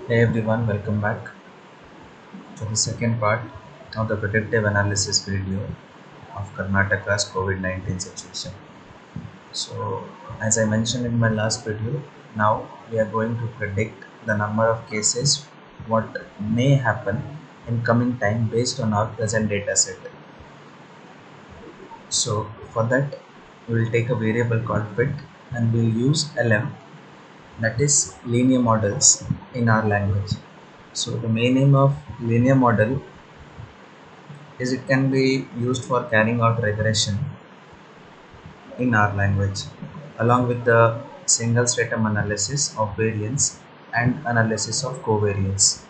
Hey everyone, welcome back to the second part of the predictive analysis video of Karnataka's COVID 19 situation. So, as I mentioned in my last video, now we are going to predict the number of cases, what may happen in coming time based on our present data set. So, for that, we will take a variable called fit and we'll use LM, that is linear models, in our language. So, the main aim of linear model is it can be used for carrying out regression in our language along with the single stratum analysis of variance and analysis of covariance.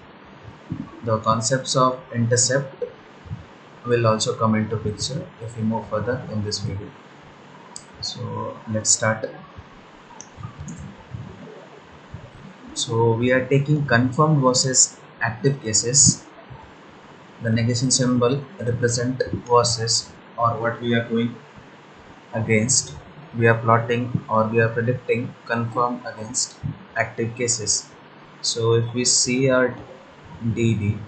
The concepts of intercept will also come into picture if we move further in this video. So let's start. So we are taking confirmed versus active cases. The negation symbol represent versus or what we are going against. We are plotting or we are predicting confirmed against active cases. So if we see our DD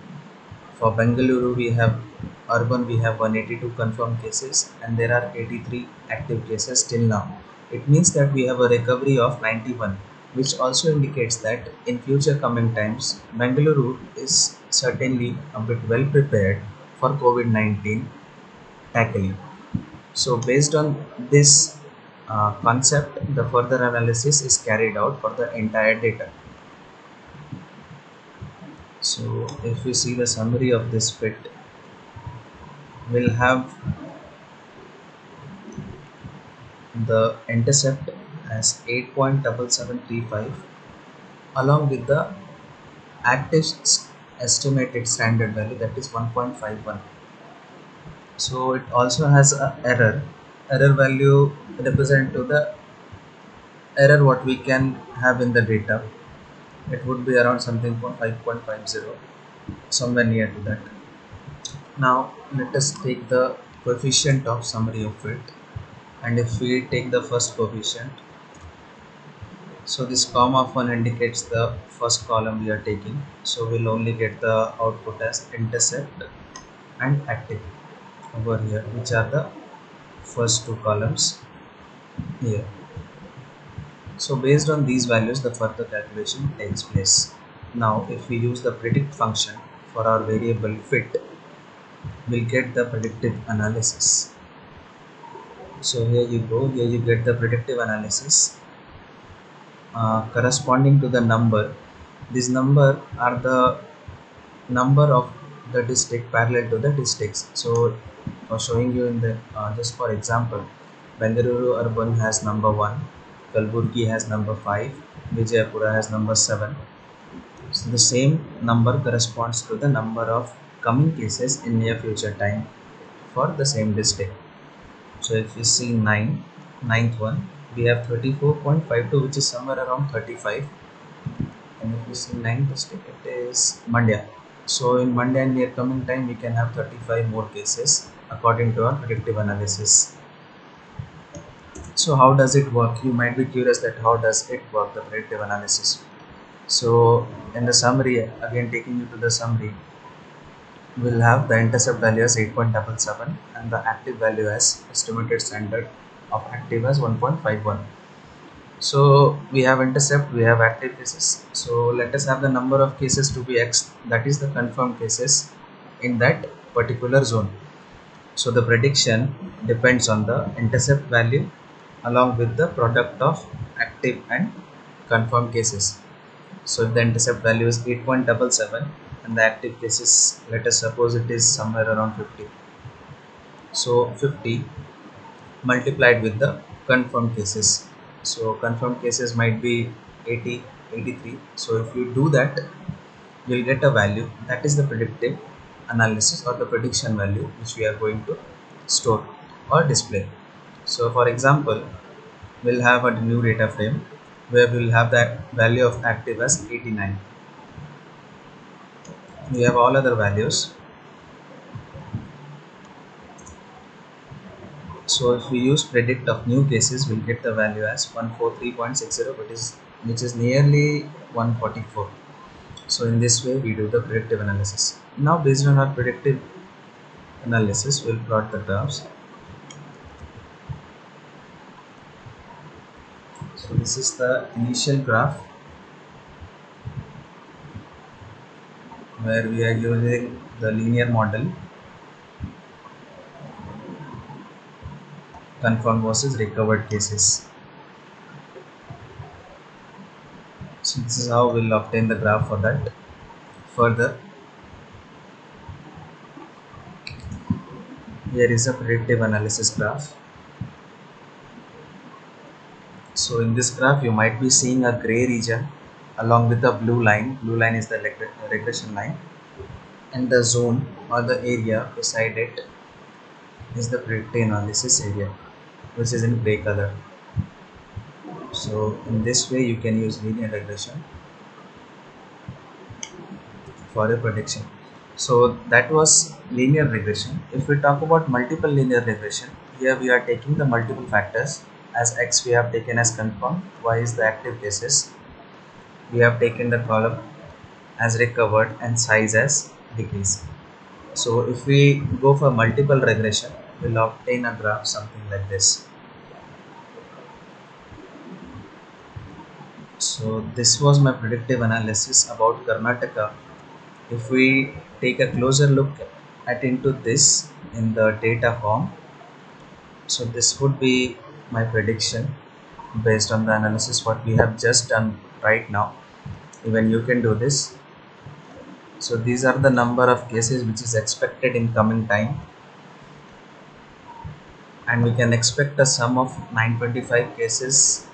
for Bengaluru, we have urban, we have 182 confirmed cases and there are 83 active cases till now. It means that we have a recovery of 91, which also indicates that in future coming times Bengaluru is certainly a bit well prepared for COVID-19 tackling. So based on this concept, the further analysis is carried out for the entire data. So if we see the summary of this fit, we'll have the intercept as 8.7735 along with the active estimated standard value, that is 1.51. So it also has a error value represent to the error what we can have in the data. It would be around something for 5.50, somewhere near to that. Now let us take the coefficient of summary of it, and if we take the first coefficient, so this comma of 1 indicates the first column we are taking, so we'll only get the output as intercept and active over here, which are the first two columns here. So based on these values, the further calculation takes place. Now if we use the predict function for our variable fit, we'll get the predictive analysis. So here you go, here you get the predictive analysis corresponding to the number. These number are the number of the district parallel to the districts. So for showing you in the just for example, Bengaluru urban has number 1, Kalburgi has number 5, Vijayapura has number 7. So the same number corresponds to the number of coming cases in near future time for the same district. So if you see ninth one, we have 34.52, which is somewhere around 35. And if you see 9th district, it is Mandya. So in Monday and near coming time, we can have 35 more cases according to our predictive analysis. So how does it work? You might be curious that how does it work, the predictive analysis. So in the summary, again taking you to the summary, we'll have the intercept value as 8.77 and the active value as estimated standard of active as 1.51. So we have intercept, we have active cases. So let us have the number of cases to be x, that is the confirmed cases in that particular zone. So the prediction depends on the intercept value along with the product of active and confirmed cases. So if the intercept value is 8.77 and the active cases, let us suppose it is somewhere around 50. So 50 multiplied with the confirmed cases. So confirmed cases might be 80, 83. So if you do that, you'll get a value, that is the predictive analysis or the prediction value which we are going to store or display. So for example, we'll have a new data frame where we'll have that value of active as 89. We have all other values. So if we use predict of new cases, we'll get the value as 143.60, which is nearly 144. So in this way we do the predictive analysis. Now based on our predictive analysis, we'll plot the graphs. So this is the initial graph where we are using the linear model, confirmed versus recovered cases. So this is how we'll obtain the graph for that. Further, here is a predictive analysis graph. So in this graph you might be seeing a gray region along with the blue line. Blue line is the regression line, and the zone or the area beside it is the predictive analysis area, which is in gray color. So in this way you can use linear regression for a prediction. So that was linear regression. If we talk about multiple linear regression, here we are taking the multiple factors. As X we have taken as confirmed, Y is the active cases. We have taken the column as recovered and size as decrease. So if we go for multiple regression, we'll obtain a graph something like this. So this was my predictive analysis about Karnataka. If we take a closer look at into this in the data form, so this would be my prediction based on the analysis what we have just done right now. Even you can do this. So these are the number of cases which is expected in coming time, and we can expect a sum of 925 cases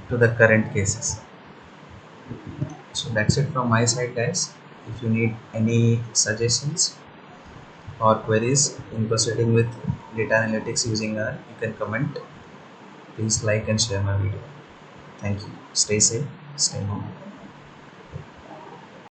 to the current cases. So that's it from my side, guys. If you need any suggestions or queries in proceeding with data analytics using R, you can comment. Please like and share my video. Thank you. Stay safe, stay home.